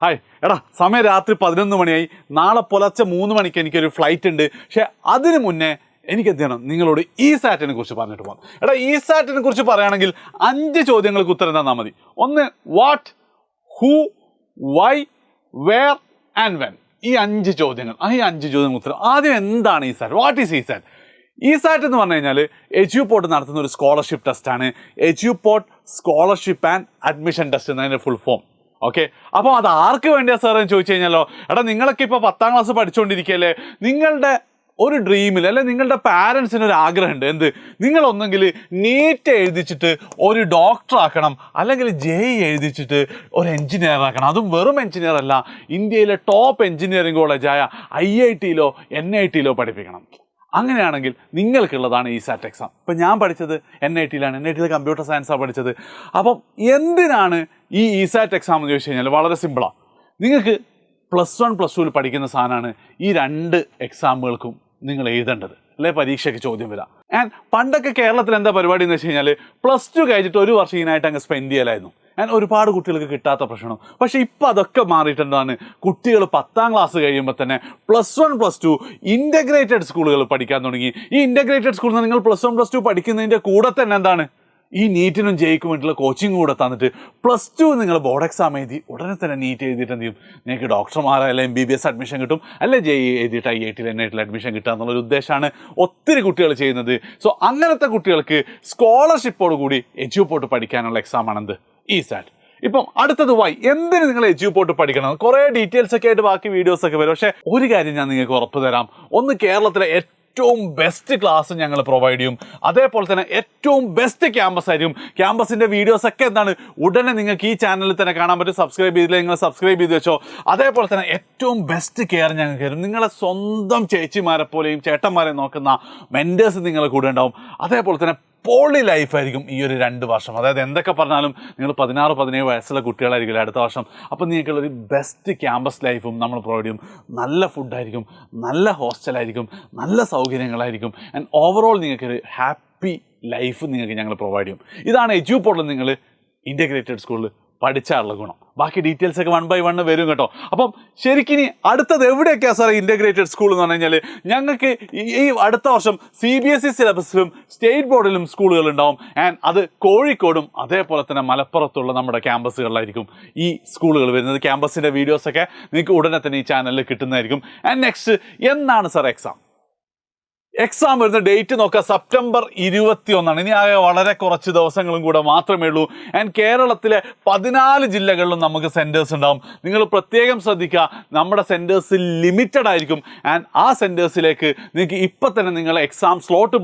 Hi എടാ, സമയം രാത്രി 11 മണിയായി. നാളെ പുലർച്ചെ 3 മണിക്ക് എനിക്കൊരു ഫ്ലൈറ്റ് ഉണ്ട്. പക്ഷെ അതിന് മുന്നേ എനിക്ക് എന്ത് ചെയ്യണം, നിങ്ങളോട് ഈ സാറ്റിനെ കുറിച്ച് പറഞ്ഞിട്ട് പോകാം. എടാ, ഈ സാറ്റിനെ കുറിച്ച് പറയുകയാണെങ്കിൽ 5 ചോദ്യങ്ങൾക്ക് ഉത്തരം തന്നാൽ മതി. ഒന്ന്, what, who, why, where and when. ഈ 5 ചോദ്യങ്ങൾ. ഈ 5 ചോദ്യങ്ങൾ ഉത്തരം. ആദ്യം എന്താണ് ഈ സാറ്റ്? വാട്ട് ഈസ് ഈ സാറ്റ്? ഈ സാറ്റ് എന്ന് പറഞ്ഞു കഴിഞ്ഞാൽ എജ്യൂപോർട്ട് നടത്തുന്ന ഒരു സ്കോളർഷിപ്പ് ടെസ്റ്റാണ്. Eduport scholarship and admission test എന്നതിൻ്റെ ഫുൾ ഫോം. ഓക്കെ, അപ്പോൾ അത് ആർക്ക് വേണ്ടിയാ സാർ എന്ന് ചോദിച്ചു കഴിഞ്ഞാലോ, എടാ നിങ്ങളൊക്കെ ഇപ്പോൾ 10ാം ക്ലാസ് പഠിച്ചുകൊണ്ടിരിക്കുകയല്ലേ, നിങ്ങളുടെ ഒരു ഡ്രീമിൽ അല്ലെ നിങ്ങളുടെ പാരൻസിന് ഒരു ആഗ്രഹമുണ്ട്. എന്ത്? നിങ്ങളൊന്നെങ്കിൽ നീറ്റ് എഴുതിച്ചിട്ട് ഒരു ഡോക്ടർ ആക്കണം, അല്ലെങ്കിൽ JEE എഴുതിച്ചിട്ട് ഒരു എഞ്ചിനീയർ ആക്കണം. അതും വെറും എഞ്ചിനീയർ അല്ല, ഇന്ത്യയിലെ ടോപ്പ് എഞ്ചിനീയറിംഗ് കോളേജായ IIT-ലോ NIT-ലോ പഠിപ്പിക്കണം. അങ്ങനെയാണെങ്കിൽ നിങ്ങൾക്കുള്ളതാണ് ഈ സാറ്റ് എക്സാം. ഇപ്പം ഞാൻ പഠിച്ചത് NIT-ലാണ്. NIT-യിൽ കമ്പ്യൂട്ടർ സയൻസാണ് പഠിച്ചത്. അപ്പം എന്തിനാണ് ഈ സാറ്റ് എക്സാം എന്ന് ചോദിച്ചു കഴിഞ്ഞാൽ വളരെ സിമ്പിളാണ്. നിങ്ങൾക്ക് +1 +2 പഠിക്കുന്ന സാധനമാണ് ഈ 2 എക്സാമുകൾക്കും നിങ്ങൾ എഴുതേണ്ടത്, അല്ലെ പരീക്ഷയ്ക്ക് ചോദ്യം വരാം. ആൻഡ് പണ്ടൊക്കെ കേരളത്തിൽ എന്താ പരിപാടി എന്ന് വെച്ച് കഴിഞ്ഞാൽ +2 കഴിഞ്ഞിട്ട് 1 വർഷം ഇതിനായിട്ട് അങ്ങ് സ്പെൻഡ് ചെയ്യലായിരുന്നു. ആൻഡ് ഒരുപാട് കുട്ടികൾക്ക് കിട്ടാത്ത പ്രശ്നം. പക്ഷേ ഇപ്പോൾ അതൊക്കെ മാറിയിട്ടെന്താണ്, കുട്ടികൾ 10ാം ക്ലാസ് കഴിയുമ്പോൾ തന്നെ +1 +2 ഇൻ്റഗ്രേറ്റഡ് സ്കൂളുകൾ പഠിക്കാൻ തുടങ്ങി. ഈ ഇൻ്റഗ്രേറ്റഡ് സ്കൂളിൽ നിന്ന് നിങ്ങൾ +1 +2 പഠിക്കുന്നതിൻ്റെ കൂടെ തന്നെ എന്താണ്, ഈ നീറ്റിനും JEEക്കും വേണ്ടിയുള്ള കോച്ചിങ് കൂടെ തന്നിട്ട് +2 നിങ്ങൾ ബോർഡ് എക്സാം എഴുതി ഉടനെ തന്നെ നീറ്റ് എഴുതിയിട്ട് എന്ത് ചെയ്യും, നിങ്ങൾക്ക് ഡോക്ടർമാരെ അല്ലെ MBBS അഡ്മിഷൻ കിട്ടും, അല്ലെ JEE എഴുതിയിട്ട് IIT-ൽ NIT-ൽ അഡ്മിഷൻ കിട്ടുക എന്നുള്ളൊരു ഉദ്ദേശമാണ് ഒത്തിരി കുട്ടികൾ ചെയ്യുന്നത്. സോ അങ്ങനത്തെ കുട്ടികൾക്ക് സ്കോളർഷിപ്പോട് കൂടി എജ്യൂപോർട്ട് പഠിക്കാനുള്ള എക്സാമാണെന്ത്, ഈ സാറ്റ്. ഇപ്പം അടുത്തത് വൈ. എന്തിന് നിങ്ങൾ എജ്യൂപോർട്ട് പഠിക്കണം? കുറേ ഡീറ്റെയിൽസ് ഒക്കെ ആയിട്ട് ബാക്കി വീഡിയോസൊക്കെ വരും. പക്ഷേ ഒരു കാര്യം ഞാൻ നിങ്ങൾക്ക് ഉറപ്പ് തരാം, ഒന്ന് കേരളത്തിലെ ഏറ്റവും ബെസ്റ്റ് ക്ലാസ് ഞങ്ങൾ പ്രൊവൈഡ് ചെയ്യും. അതേപോലെ തന്നെ ഏറ്റവും ബെസ്റ്റ് ക്യാമ്പസ് ആയിരിക്കും. ക്യാമ്പസിൻ്റെ വീഡിയോസൊക്കെ എന്താണ് ഉടനെ നിങ്ങൾക്ക് ഈ ചാനലിൽ തന്നെ കാണാൻ പറ്റും. സബ്സ്ക്രൈബ് ചെയ്തില്ല, നിങ്ങൾ സബ്സ്ക്രൈബ് ചെയ്ത് വെച്ചോ. അതേപോലെ തന്നെ ഏറ്റവും ബെസ്റ്റ് കെയർ ഞങ്ങൾക്ക് തരും. നിങ്ങളെ സ്വന്തം ചേച്ചിമാരെ പോലെയും ചേട്ടന്മാരെ നോക്കുന്ന മെൻറ്റേഴ്സ് നിങ്ങളെ കൂടെ ഉണ്ടാവും. അതേപോലെ തന്നെ പോളി ലൈഫായിരിക്കും ഈ ഒരു 2 വർഷം. അതായത് എന്തൊക്കെ പറഞ്ഞാലും നിങ്ങൾ 16-17 വയസ്സുള്ള കുട്ടികളായിരിക്കില്ല അടുത്ത വർഷം. അപ്പോൾ നിങ്ങൾക്കുള്ളൊരു ബെസ്റ്റ് ക്യാമ്പസ് ലൈഫും നമ്മൾ പ്രൊവൈഡ് ചെയ്യും. നല്ല ഫുഡായിരിക്കും, നല്ല ഹോസ്റ്റലായിരിക്കും, നല്ല സൗകര്യങ്ങളായിരിക്കും. ആൻഡ് ഓവറോൾ നിങ്ങൾക്കൊരു ഹാപ്പി ലൈഫ് നിങ്ങൾക്ക് ഞങ്ങൾ പ്രൊവൈഡ് ചെയ്യും. ഇതാണ് എജ്യൂപോർട്ടിൽ നിങ്ങൾ ഇൻ്റഗ്രേറ്റഡ് സ്കൂളിൽ പഠിച്ചാലുള്ള ഗുണം. ബാക്കി ഡീറ്റെയിൽസ് ഒക്കെ 1 by 1 വരും കേട്ടോ. അപ്പം ശരിക്കും അടുത്തത് എവിടെയൊക്കെയാണ് സാർ ഇൻ്റഗ്രേറ്റഡ് സ്കൂൾ എന്ന് പറഞ്ഞു കഴിഞ്ഞാൽ, ഞങ്ങൾക്ക് ഈ അടുത്ത വർഷം CBSE സിലബസിലും സ്റ്റേറ്റ് ബോർഡിലും സ്കൂളുകൾ ഉണ്ടാവും. ആൻഡ് അത് കോഴിക്കോടും അതേപോലെ തന്നെ മലപ്പുറത്തുള്ള നമ്മുടെ ക്യാമ്പസുകളിലായിരിക്കും ഈ സ്കൂളുകൾ വരുന്നത്. ക്യാമ്പസിൻ്റെ വീഡിയോസൊക്കെ നിങ്ങൾക്ക് ഉടനെ തന്നെ ഈ ചാനലിൽ കിട്ടുന്നതായിരിക്കും. ആൻഡ് നെക്സ്റ്റ്, എന്നാണ് സാർ എക്സാം വരുന്ന ഡേറ്റ് നോക്കുക, സെപ്റ്റംബർ 21. ഇനി ആകെ വളരെ കുറച്ച് ദിവസങ്ങളും കൂടെ മാത്രമേ ഉള്ളൂ. ആൻഡ് കേരളത്തിലെ 14 ജില്ലകളിലും നമുക്ക് സെൻറ്റേഴ്സ് ഉണ്ടാവും. നിങ്ങൾ പ്രത്യേകം ശ്രദ്ധിക്കുക, നമ്മുടെ സെൻറ്റേഴ്സ് ലിമിറ്റഡ് ആയിരിക്കും. ആൻഡ് ആ സെൻറ്റേഴ്സിലേക്ക് നിങ്ങൾക്ക് ഇപ്പം തന്നെ നിങ്ങളെ എക്സാം സ്ലോട്ട്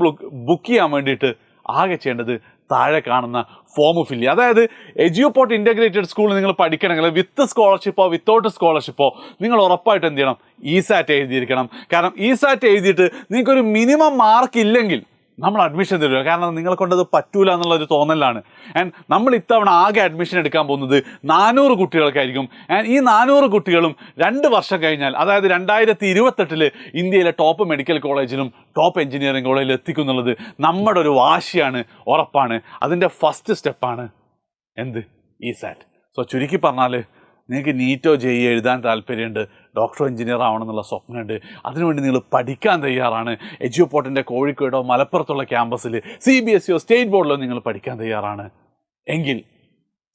ബുക്ക് ചെയ്യാൻ വേണ്ടിയിട്ട് ആകെ ചെയ്യേണ്ടത് താഴെ കാണുന്ന ഫോം ഫില്ല് ചെയ്യുക. അതായത് എജ്യൂപോർട്ട് ഇൻ്റഗ്രേറ്റഡ് സ്കൂളിൽ നിങ്ങൾ പഠിക്കണമെങ്കിൽ വിത്ത് സ്കോളർഷിപ്പോ വിത്തൗട്ട് സ്കോളർഷിപ്പോ നിങ്ങൾ ഉറപ്പായിട്ട് എന്ത് ചെയ്യണം, ഈ സാറ്റ് എഴുതിയിരിക്കണം. കാരണം ഈ സാറ്റ് എഴുതിയിട്ട് നിങ്ങൾക്കൊരു മിനിമം മാർക്ക് ഇല്ലെങ്കിൽ നമ്മൾ അഡ്മിഷൻ തരിക. കാരണം നിങ്ങളെ കൊണ്ടത് പറ്റൂല എന്നുള്ളൊരു തോന്നലാണ്. ആൻഡ് നമ്മൾ ഇത്തവണ ആകെ അഡ്മിഷൻ എടുക്കാൻ പോകുന്നത് 400 കുട്ടികൾക്കായിരിക്കും. ആൻഡ് ഈ 400 കുട്ടികളും 2 വർഷം കഴിഞ്ഞാൽ, അതായത് 2028 ഇന്ത്യയിലെ ടോപ്പ് മെഡിക്കൽ കോളേജിലും ടോപ്പ് എഞ്ചിനീയറിംഗ് കോളേജിലും എത്തിക്കുന്നുള്ളത് നമ്മുടെ ഒരു വാശിയാണ്, ഉറപ്പാണ്. അതിൻ്റെ ഫസ്റ്റ് സ്റ്റെപ്പാണ് എന്ത്, ഈ സാറ്റ്. സോ ചുരുക്കി പറഞ്ഞാൽ, നിങ്ങൾക്ക് നീറ്റോ JEE എഴുതാൻ താല്പര്യമുണ്ട്, ഡോക്ടറോ എഞ്ചിനീയർ ആവണമെന്നുള്ള സ്വപ്നമുണ്ട്, അതിനുവേണ്ടി നിങ്ങൾ പഠിക്കാൻ തയ്യാറാണ്, എജ്യൂപോർട്ടിൻ്റെ കോഴിക്കോടോ മലപ്പുറത്തുള്ള ക്യാമ്പസിൽ CBSEയോ സ്റ്റേറ്റ് ബോർഡിലോ നിങ്ങൾ പഠിക്കാൻ തയ്യാറാണ് എങ്കിൽ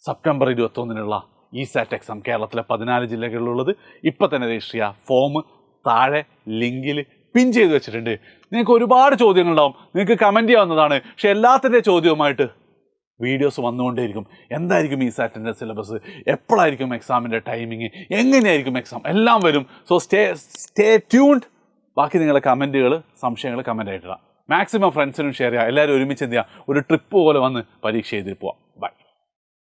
സെപ്റ്റംബർ 21 ഈ സാറ്റ് എക്സാം കേരളത്തിലെ 14 ജില്ലകളിലുള്ളത് ഇപ്പം തന്നെ രജിസ്റ്റർ ചെയ്യുക. ഫോം താഴെ ലിങ്കിൽ പിൻ ചെയ്ത് വെച്ചിട്ടുണ്ട്. നിങ്ങൾക്ക് ഒരുപാട് ചോദ്യങ്ങളുണ്ടാവും, നിങ്ങൾക്ക് കമൻറ്റ് ചെയ്യാവുന്നതാണ്. പക്ഷേ എല്ലാത്തിൻ്റെ ചോദ്യവുമായിട്ട് വീഡിയോസ് വന്നുകൊണ്ടേയിരിക്കും. എന്തായിരിക്കും ഈ സാറ്റിൻ്റെ സിലബസ്, എപ്പോഴായിരിക്കും എക്സാമിൻ്റെ ടൈമിങ്, എങ്ങനെയായിരിക്കും എക്സാം, എല്ലാം വരും. So stay tuned. ബാക്കി നിങ്ങളുടെ കമൻറ്റുകൾ, സംശയങ്ങൾ കമൻ്റ് ആയിട്ടിടാം. മാക്സിമം ഫ്രണ്ട്സിനും ഷെയർ ചെയ്യുക. എല്ലാവരും ഒരുമിച്ച് എന്ത് ചെയ്യുക, ഒരു ട്രിപ്പ് പോലെ വന്ന് പരീക്ഷ എഴുതി പോവാം. ബൈ.